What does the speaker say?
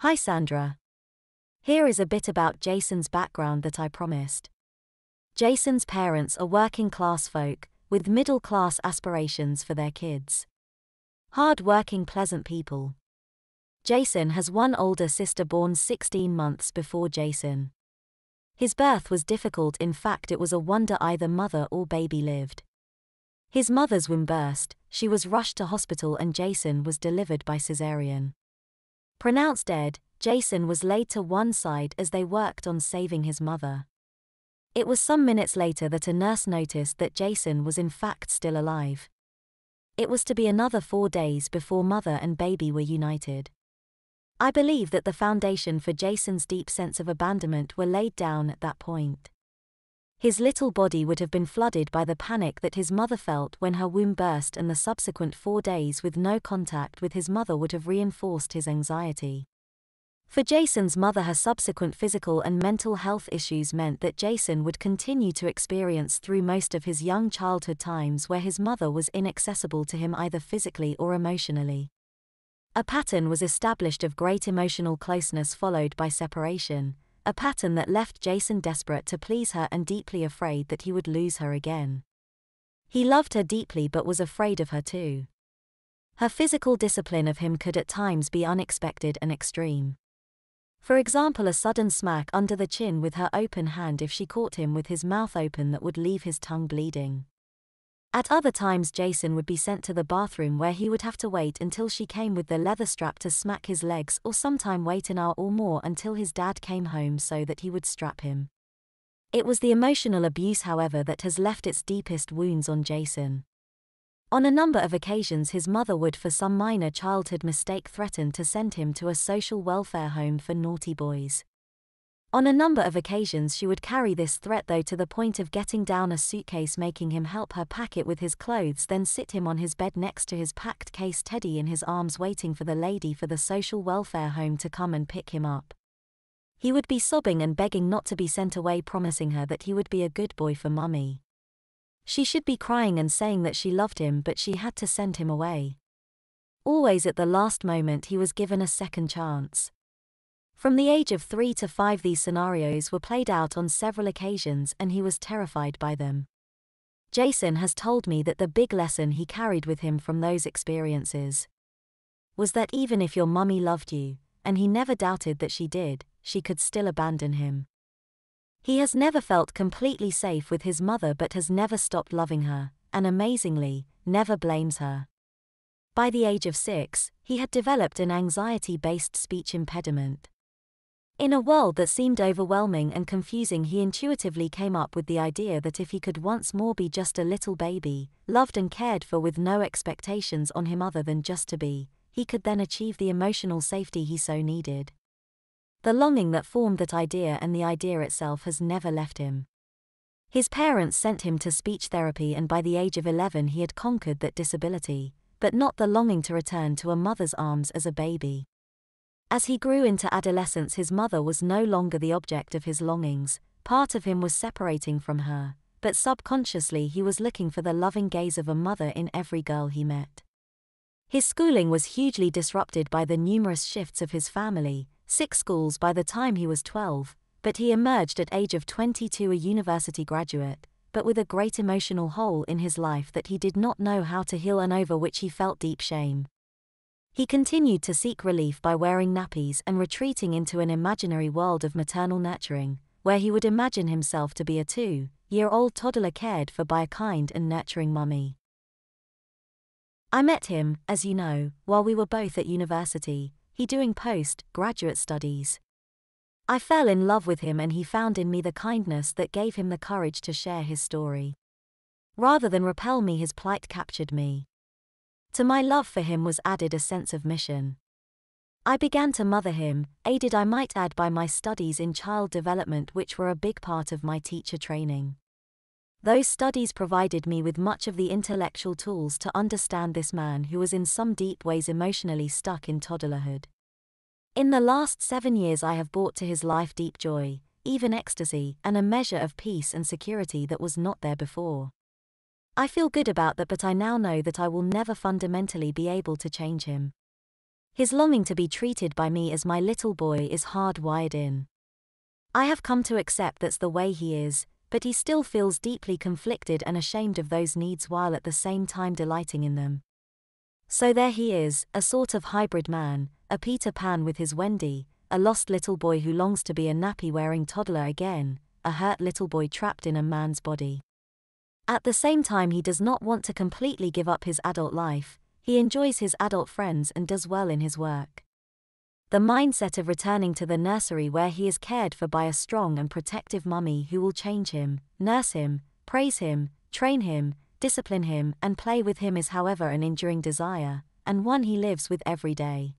Hi Sandra. Here is a bit about Jason's background that I promised. Jason's parents are working-class folk, with middle-class aspirations for their kids. Hard-working, pleasant people. Jason has one older sister born 16 months before Jason. His birth was difficult, in fact it was a wonder either mother or baby lived. His mother's womb burst, she was rushed to hospital and Jason was delivered by cesarean. Pronounced dead, Jason was laid to one side as they worked on saving his mother. It was some minutes later that a nurse noticed that Jason was in fact still alive. It was to be another 4 days before mother and baby were united. I believe that the foundation for Jason's deep sense of abandonment were laid down at that point. His little body would have been flooded by the panic that his mother felt when her womb burst, and the subsequent 4 days with no contact with his mother would have reinforced his anxiety. For Jason's mother, her subsequent physical and mental health issues meant that Jason would continue to experience through most of his young childhood times where his mother was inaccessible to him either physically or emotionally. A pattern was established of great emotional closeness followed by separation, a pattern that left Jason desperate to please her and deeply afraid that he would lose her again. He loved her deeply but was afraid of her too. Her physical discipline of him could at times be unexpected and extreme. For example, a sudden smack under the chin with her open hand if she caught him with his mouth open that would leave his tongue bleeding. At other times Jason would be sent to the bathroom where he would have to wait until she came with the leather strap to smack his legs, or sometime wait an hour or more until his dad came home so that he would strap him. It was the emotional abuse, however, that has left its deepest wounds on Jason. On a number of occasions his mother would, for some minor childhood mistake, threaten to send him to a social welfare home for naughty boys. On a number of occasions she would carry this threat though to the point of getting down a suitcase, making him help her pack it with his clothes, then sit him on his bed next to his packed case teddy in his arms, waiting for the lady for the social welfare home to come and pick him up. He would be sobbing and begging not to be sent away, promising her that he would be a good boy for mummy. She should be crying and saying that she loved him, but she had to send him away. Always at the last moment he was given a second chance. From the age of 3 to 5 these scenarios were played out on several occasions and he was terrified by them. Jason has told me that the big lesson he carried with him from those experiences was that even if your mummy loved you, and he never doubted that she did, she could still abandon him. He has never felt completely safe with his mother but has never stopped loving her, and amazingly, never blames her. By the age of 6, he had developed an anxiety-based speech impediment. In a world that seemed overwhelming and confusing, he intuitively came up with the idea that if he could once more be just a little baby, loved and cared for with no expectations on him other than just to be, he could then achieve the emotional safety he so needed. The longing that formed that idea and the idea itself has never left him. His parents sent him to speech therapy and by the age of 11 he had conquered that disability, but not the longing to return to a mother's arms as a baby. As he grew into adolescence, his mother was no longer the object of his longings, part of him was separating from her, but subconsciously he was looking for the loving gaze of a mother in every girl he met. His schooling was hugely disrupted by the numerous shifts of his family, 6 schools by the time he was 12, but he emerged at age of 22 a university graduate, but with a great emotional hole in his life that he did not know how to heal and over which he felt deep shame. He continued to seek relief by wearing nappies and retreating into an imaginary world of maternal nurturing, where he would imagine himself to be a 2-year-old toddler cared for by a kind and nurturing mummy. I met him, as you know, while we were both at university, he doing post-graduate studies. I fell in love with him and he found in me the kindness that gave him the courage to share his story. Rather than repel me, his plight captured me. To my love for him was added a sense of mission. I began to mother him, aided I might add by my studies in child development, which were a big part of my teacher training. Those studies provided me with much of the intellectual tools to understand this man who was in some deep ways emotionally stuck in toddlerhood. In the last 7 years I have brought to his life deep joy, even ecstasy, and a measure of peace and security that was not there before. I feel good about that, but I now know that I will never fundamentally be able to change him. His longing to be treated by me as my little boy is hardwired in. I have come to accept that's the way he is, but he still feels deeply conflicted and ashamed of those needs while at the same time delighting in them. So there he is, a sort of hybrid man, a Peter Pan with his Wendy, a lost little boy who longs to be a nappy-wearing toddler again, a hurt little boy trapped in a man's body. At the same time, he does not want to completely give up his adult life. He enjoys his adult friends and does well in his work. The mindset of returning to the nursery where he is cared for by a strong and protective mummy who will change him, nurse him, praise him, train him, discipline him and play with him is however an enduring desire, and one he lives with every day.